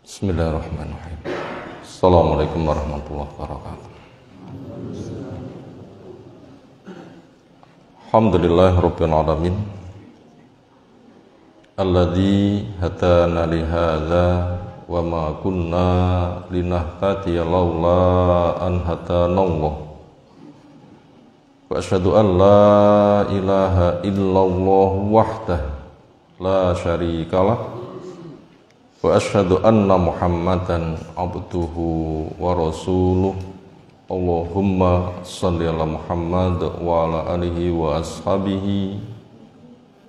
Bismillahirrahmanirrahim. Assalamualaikum warahmatullahi wabarakatuh. Alhamdulillahirabbil alamin. Alladzi hadana li hadza wa ma kunna linahtadiya laula an hadanallah. Wa asyhadu an la ilaha illallah wahdahu la syarikalah. Wa asyhadu anna Muhammadan abduhu wa rasuluh. Allahumma shalli ala Muhammad wa ala alihi wa ashabihi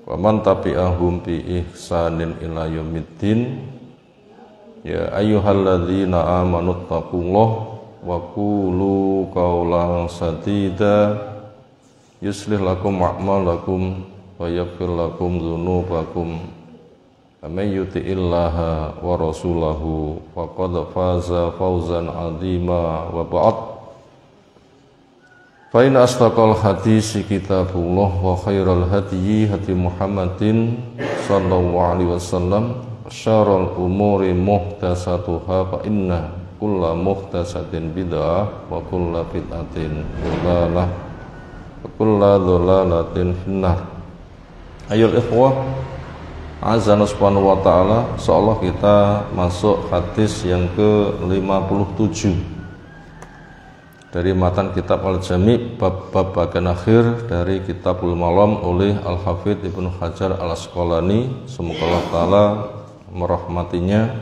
wa man tabi'ahum bi ihsanin ila yaumiddin. Ya ayyuhalladzina amanu taqullaha wa qulu qawlan sadida yuslih lakum a'malakum wa yaghfir lakum dzunubakum. Amman yuti'illaha wa rasulahu faqad faza fawzan 'azima wa ba'd. Fa in asdaqal hadisi kitabullah wa khairal hadyi hadi Muhammadin sallallahu alaihi wasallam wa syarrul umuri muhdatsatuha fa inna kulla muhdatsatin bid'ah wa kulla bid'atin dhalalah wa kulla dhalalatin finnar. Ayyuhal ikhwah, azza subhanahu wa ta'ala, seolah kita masuk hadis yang ke-57 dari matan kitab Al-Jami' bab bagian akhir dari Kitabul Malam oleh Al-Hafidz Ibnu Hajar Al-Asqalani. Semoga Allah Ta'ala merahmatinya,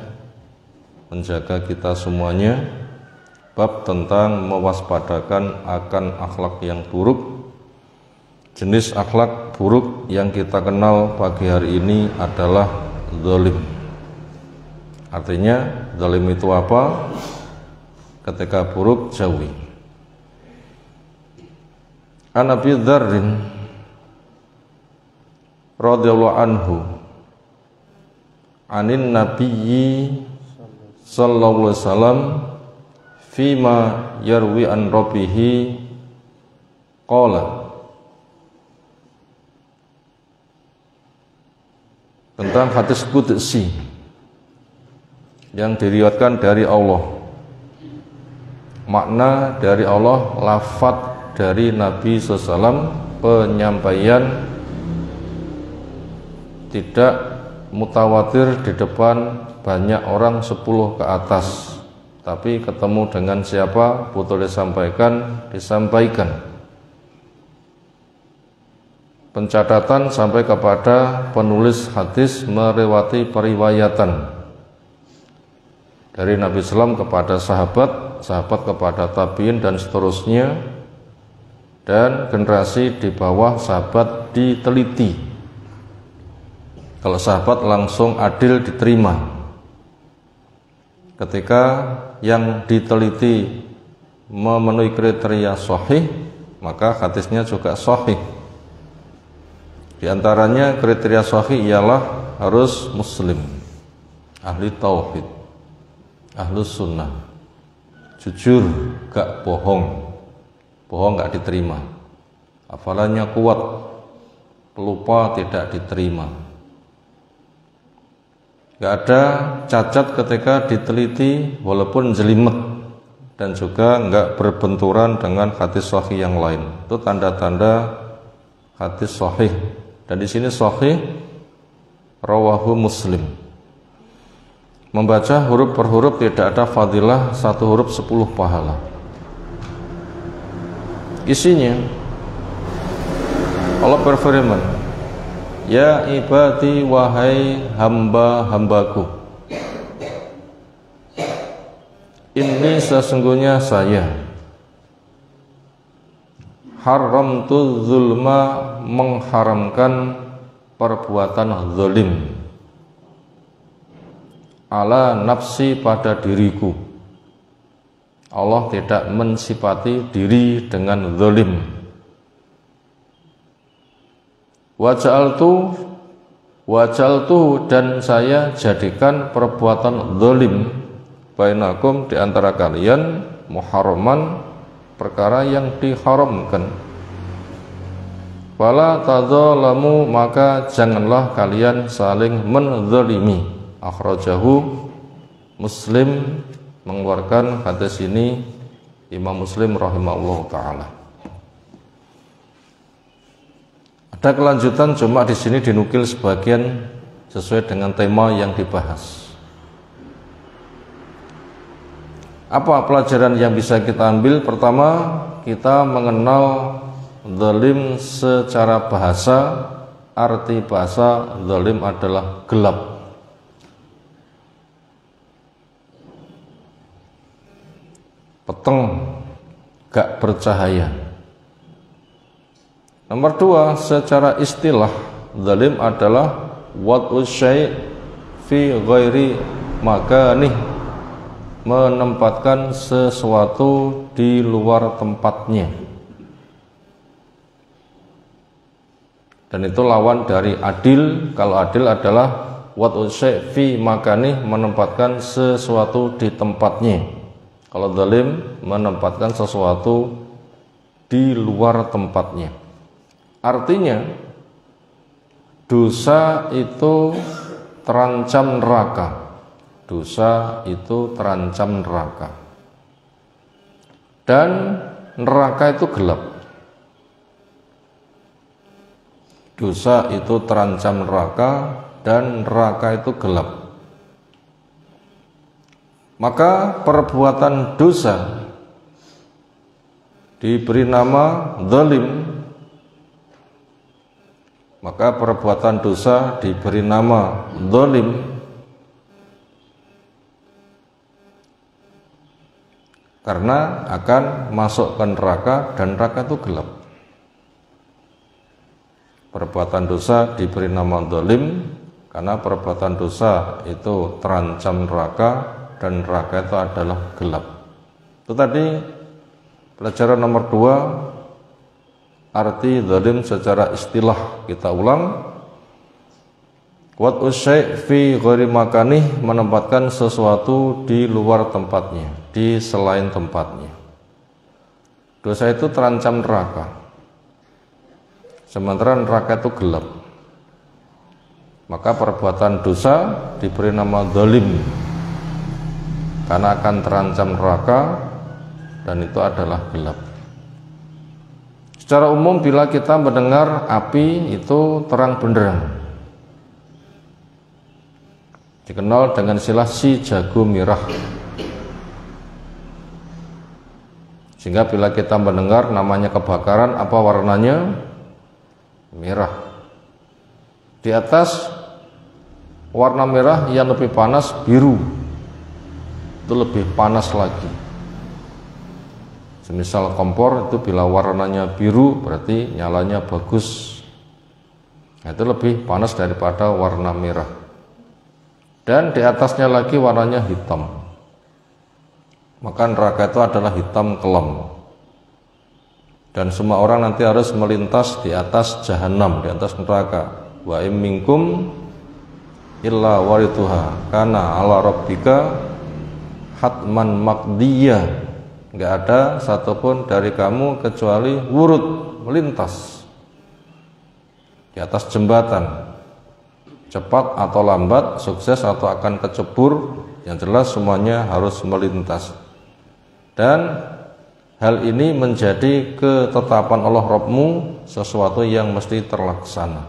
menjaga kita semuanya. Bab tentang mewaspadakan akan akhlak yang buruk. Jenis akhlak buruk yang kita kenal pagi hari ini adalah zalim. Artinya zalim itu apa? Ketika buruk jauhi. An Abi Dzarrin radhiyallahu anhu anin nabiyyi sallallahu alaihi wasallam fima yarwi an rabbihi qala, tentang hadis qudsi yang diriwayatkan dari Allah. Makna dari Allah, lafaz dari Nabi SAW, penyampaian tidak mutawatir di depan banyak orang 10 ke atas, tapi ketemu dengan siapa butuh disampaikan. Pencatatan sampai kepada penulis hadis melewati periwayatan dari Nabi SAW kepada sahabat, sahabat kepada tabiin dan seterusnya, dan generasi di bawah sahabat diteliti. Kalau sahabat langsung adil diterima. Ketika yang diteliti memenuhi kriteria sahih, maka hadisnya juga sahih. Di antaranya kriteria sahih ialah harus muslim, ahli tauhid, ahlus sunnah, jujur, gak bohong, bohong gak diterima, hafalannya kuat, pelupa tidak diterima, gak ada cacat ketika diteliti walaupun jelimet, dan juga gak berbenturan dengan hadis sahih yang lain. Itu tanda-tanda hadis sahih. Dan di sini sahih rawahu Muslim. Membaca huruf per huruf tidak ada fadilah, satu huruf 10 pahala. Isinya Allah berfirman, ya ibadi, wahai hamba-hambaku, ini sesungguhnya saya haramtu zulma, mengharamkan perbuatan zalim, ala nafsi, pada diriku. Allah tidak mensifati diri dengan zalim. Waja'altu, dan saya jadikan perbuatan zalim bainakum, di antara kalian, muharraman, perkara yang diharamkan. Fala tadzalamu, maka janganlah kalian saling menzalimi. Akhrajahu Muslim mengeluarkan hadis ini, Imam Muslim rahimahullah taala. Ada kelanjutan, cuma di sini dinukil sebagian sesuai dengan tema yang dibahas. Apa pelajaran yang bisa kita ambil? Pertama, kita mengenal zalim secara bahasa. Arti bahasa zalim adalah gelap. Peteng, gak bercahaya. Nomor dua, secara istilah zalim adalah wad'u syai' fi ghairi makanih, menempatkan sesuatu di luar tempatnya. Dan itu lawan dari adil. Kalau adil adalah wad'u syai' fi makanih, menempatkan sesuatu di tempatnya. Kalau zalim menempatkan sesuatu di luar tempatnya. Artinya dosa itu terancam neraka. Dosa itu terancam neraka. Dan neraka itu gelap. Dosa itu terancam neraka dan neraka itu gelap. Maka perbuatan dosa diberi nama zalim. Maka perbuatan dosa diberi nama zalim karena akan masuk ke neraka dan neraka itu gelap. Perbuatan dosa diberi nama zalim karena perbuatan dosa itu terancam neraka dan neraka itu adalah gelap. Itu tadi pelajaran nomor 2. Arti zalim secara istilah. Kita ulang. Wad'u syai' fi ghairi makanih, menempatkan sesuatu di luar tempatnya, di selain tempatnya. Dosa itu terancam neraka, sementara neraka itu gelap. Maka perbuatan dosa diberi nama zalim karena akan terancam neraka dan itu adalah gelap. Secara umum bila kita mendengar api itu terang benderang, dikenal dengan istilah si jago merah. Sehingga bila kita mendengar namanya kebakaran, apa warnanya? Merah. Di atas warna merah yang lebih panas biru, itu lebih panas lagi. Semisal kompor itu bila warnanya biru berarti nyalanya bagus. Nah, itu lebih panas daripada warna merah. Dan di atasnya lagi warnanya hitam. Maka neraka itu adalah hitam kelam. Dan semua orang nanti harus melintas di atas jahanam, di atas neraka. Wa im minkum illa warithuha kana ala rabbika hatman maqdiyah. Enggak ada satupun dari kamu kecuali wurud, melintas di atas jembatan. Cepat atau lambat, sukses atau akan kecebur, yang jelas semuanya harus melintas. Dan hal ini menjadi ketetapan Allah Rabbmu, sesuatu yang mesti terlaksana.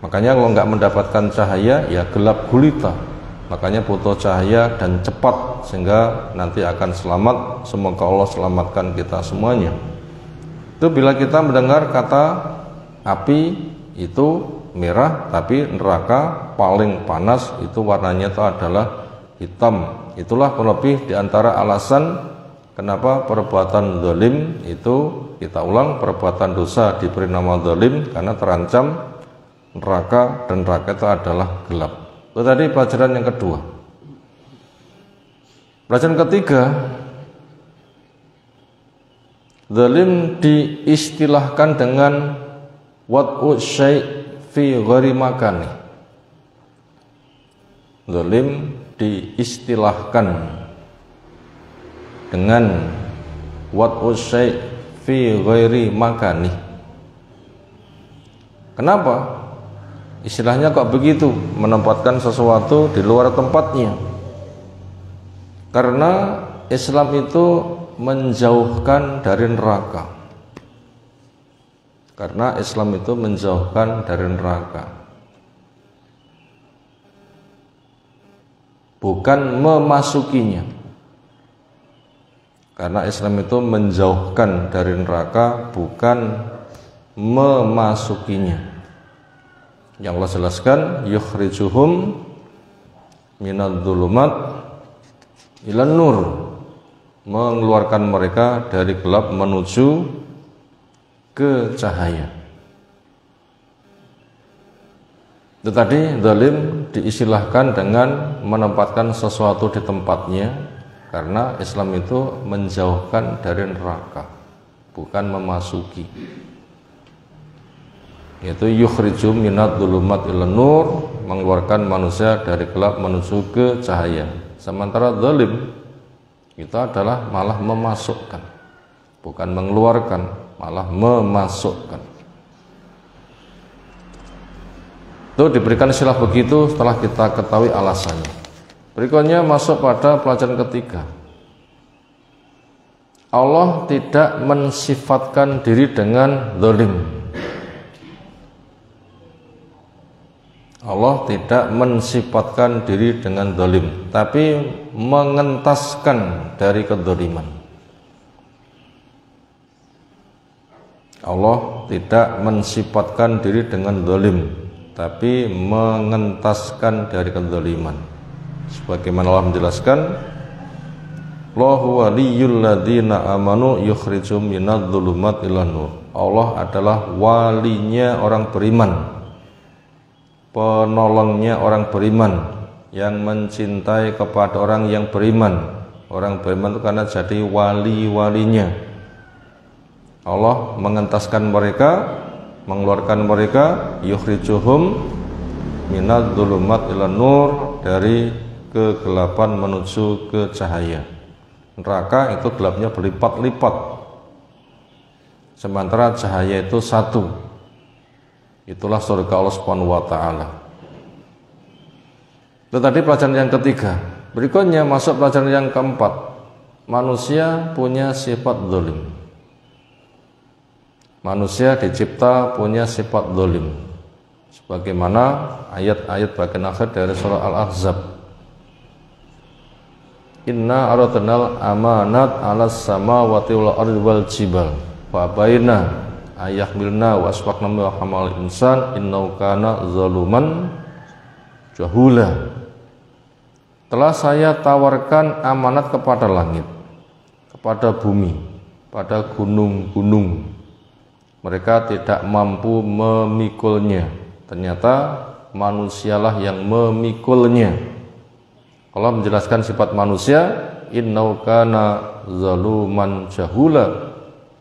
Makanya kalau enggak mendapatkan cahaya, ya gelap gulita. Makanya butuh cahaya dan cepat sehingga nanti akan selamat. Semoga Allah selamatkan kita semuanya. Itu bila kita mendengar kata api itu merah, tapi neraka paling panas itu warnanya itu adalah hitam. Itulah lebih diantara alasan kenapa perbuatan zalim itu, kita ulang, perbuatan dosa diberi nama zalim karena terancam neraka dan neraka itu adalah gelap. Itu tadi pelajaran yang kedua. Pelajaran ketiga, zalim diistilahkan dengan wad'u syai' fi ghairi makani. Zalim diistilahkan dengan wad'u syai' fi ghairi makani. Kenapa? Istilahnya kok begitu, menempatkan sesuatu di luar tempatnya. Karena Islam itu menjauhkan dari neraka. Karena Islam itu menjauhkan dari neraka, bukan memasukinya. Karena Islam itu menjauhkan dari neraka, bukan memasukinya. Yang Allah jelaskan, yukhrijuhum minadh-dhulumat ilan nur, mengeluarkan mereka dari gelap menuju ke cahaya. Itu tadi zalim diistilahkan dengan menempatkan sesuatu di tempatnya, karena Islam itu menjauhkan dari neraka, bukan memasuki. Yaitu yukhrijum minadh-dhulumat ilan nur, mengeluarkan manusia dari gelap menuju ke cahaya. Sementara zalim itu adalah malah memasukkan, bukan mengeluarkan, malah memasukkan. Itu diberikan istilah begitu setelah kita ketahui alasannya. Berikutnya masuk pada pelajaran ketiga. Allah tidak mensifatkan diri dengan zalim. Allah tidak mensifatkan diri dengan zalim, tapi mengentaskan dari kezaliman. Allah tidak mensifatkan diri dengan zalim, tapi mengentaskan dari kezaliman. Sebagaimana Allah menjelaskan, Allahu waliyul ladzina amanu yukhrijum minadh-dhulumat ilan nur. Allah adalah walinya orang beriman, penolongnya orang beriman, yang mencintai kepada orang yang beriman. Orang beriman itu karena jadi wali-walinya. Allah mengentaskan mereka, mengeluarkan mereka, yukhrijuhum minadh-dhulumat ilan nur, dari kegelapan menuju ke cahaya. Neraka itu gelapnya berlipat-lipat, sementara cahaya itu satu. Itulah surga Allah Subhanahu wa taala. Itu tadi pelajaran yang ketiga. Berikutnya masuk pelajaran yang keempat. Manusia punya sifat zalim. Manusia dicipta punya sifat zalim. Sebagaimana ayat-ayat bagian akhir dari surah Al-Ahzab. Inna aradnal amanat 'alas samawati wal ardi wal jibal fa baina ayahmilna wa asfaqna wa hamal insan innahu kana zaluman jahula. Telah saya tawarkan amanat kepada langit, kepada bumi, pada gunung-gunung. Mereka tidak mampu memikulnya. Ternyata manusialah yang memikulnya. Allah menjelaskan sifat manusia, innahu kana zaluman jahula.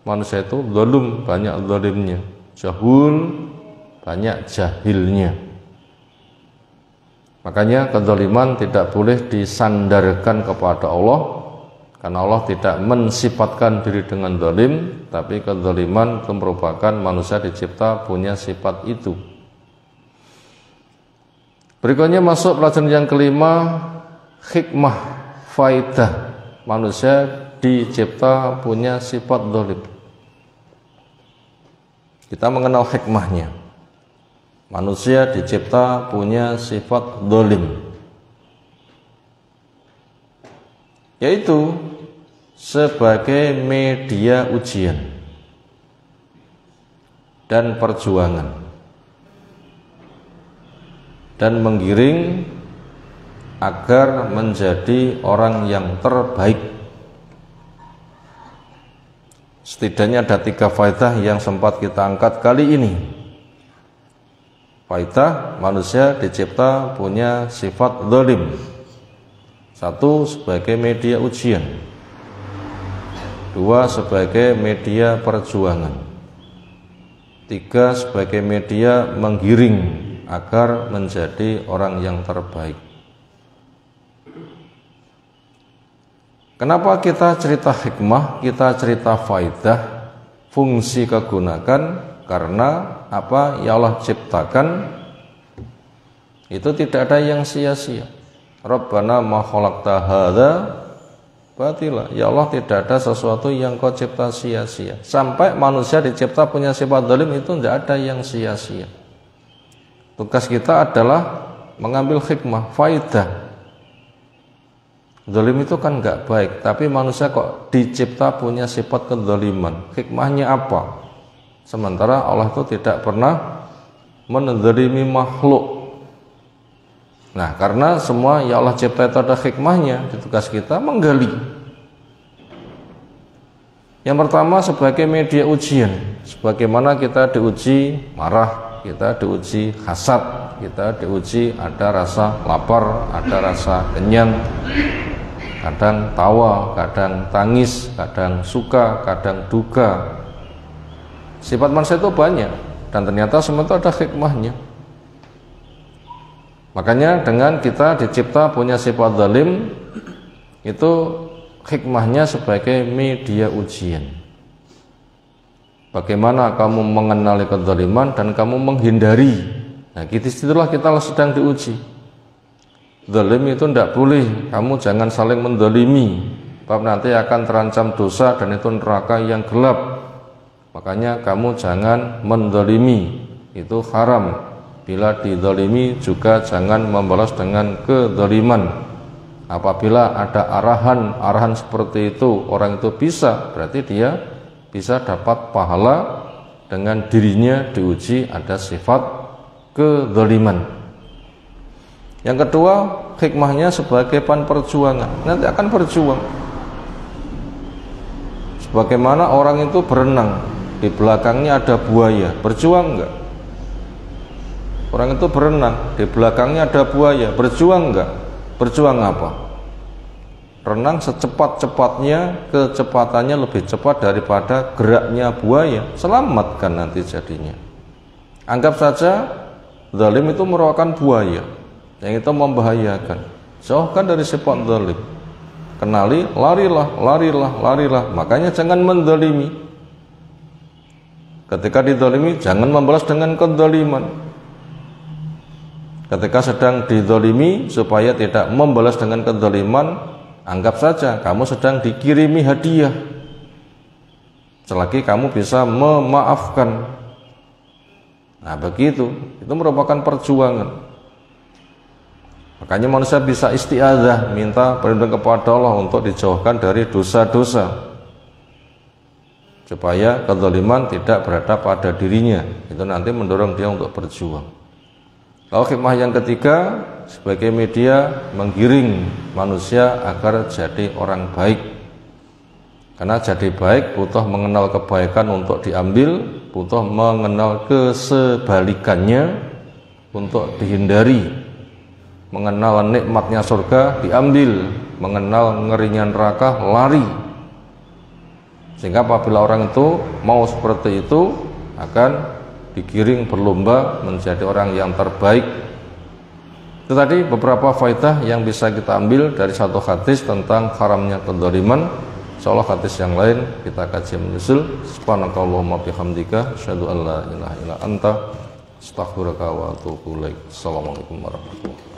Manusia itu zalim, banyak zalimnya. Jahul, banyak jahilnya. Makanya kezaliman tidak boleh disandarkan kepada Allah, karena Allah tidak mensifatkan diri dengan zalim, tapi kezaliman itu merupakan manusia dicipta punya sifat itu. Berikutnya masuk pelajaran yang kelima, hikmah, faidah. Manusia dicipta punya sifat zalim. Kita mengenal hikmahnya. Manusia dicipta punya sifat zalim, yaitu sebagai media ujian dan perjuangan, dan menggiring agar menjadi orang yang terbaik. Setidaknya ada 3 faedah yang sempat kita angkat kali ini. Faedah, manusia dicipta punya sifat zalim. 1, sebagai media ujian. 2, sebagai media perjuangan. 3, sebagai media menggiring agar menjadi orang yang terbaik. Kenapa kita cerita hikmah, kita cerita faidah, fungsi kegunakan? Karena apa yang Allah ciptakan itu tidak ada yang sia-sia. Rabbana ma khalaqta hadza batila. Ya Allah, tidak ada sesuatu yang kau cipta sia-sia. Sampai manusia dicipta punya sifat zalim itu tidak ada yang sia-sia. Tugas kita adalah mengambil hikmah, faidah. Zalim itu kan nggak baik, tapi manusia kok dicipta punya sifat kezaliman. Hikmahnya apa? Sementara Allah itu tidak pernah menzalimi makhluk. Nah, karena semua ya Allah cipta itu ada hikmahnya, tugas kita menggali. Yang pertama sebagai media ujian, sebagaimana kita diuji marah, kita diuji hasad, kita diuji ada rasa lapar, ada rasa kenyang, kadang tawa, kadang tangis, kadang suka, kadang duka. Sifat manusia itu banyak, dan ternyata semua itu ada hikmahnya. Makanya dengan kita dicipta punya sifat zalim, itu hikmahnya sebagai media ujian. Bagaimana kamu mengenali kezaliman dan kamu menghindari. Nah, situlah kita sedang diuji. Zalim itu tidak boleh, kamu jangan saling menzalimi, sebab nanti akan terancam dosa dan itu neraka yang gelap. Makanya kamu jangan menzalimi, itu haram. Bila dizalimi juga jangan membalas dengan kezaliman. Apabila ada arahan seperti itu, orang itu bisa, berarti dia bisa dapat pahala dengan dirinya diuji ada sifat kezaliman. Yang kedua, hikmahnya sebagai perjuangan. Nanti akan berjuang. Sebagaimana orang itu berenang, di belakangnya ada buaya, berjuang enggak? Orang itu berenang, di belakangnya ada buaya, berjuang enggak? Berjuang apa? Renang secepat-cepatnya, kecepatannya lebih cepat daripada geraknya buaya, selamatkan nanti jadinya. Anggap saja zalim itu merupakan buaya, yang itu membahayakan. Jauhkan dari sifat zalim. Kenali, larilah, larilah, larilah. Makanya jangan menzalimi. Ketika dizalimi, jangan membalas dengan kezaliman. Ketika sedang dizalimi, supaya tidak membalas dengan kezaliman, anggap saja kamu sedang dikirimi hadiah. Selagi kamu bisa memaafkan. Nah, begitu. Itu merupakan perjuangan. Makanya manusia bisa isti'adzah, minta perlindungan kepada Allah untuk dijauhkan dari dosa-dosa, supaya kezaliman tidak berada pada dirinya. Itu nanti mendorong dia untuk berjuang. Lalu hikmah yang ketiga sebagai media menggiring manusia agar jadi orang baik. Karena jadi baik butuh mengenal kebaikan untuk diambil, butuh mengenal kesebalikannya untuk dihindari. Mengenal nikmatnya surga diambil, mengenal ngerinya neraka lari. Sehingga apabila orang itu mau seperti itu, akan digiring berlomba menjadi orang yang terbaik. Itu tadi beberapa faedah yang bisa kita ambil dari satu hadis tentang haramnya kezaliman. Insyaallah hadis yang lain kita kaji menyusul. Subhanakallahumma bihamdika asyhadu an la ilaha illa anta astaghfiruka wa atubu ilaik. Assalamualaikum warahmatullahi wabarakatuh.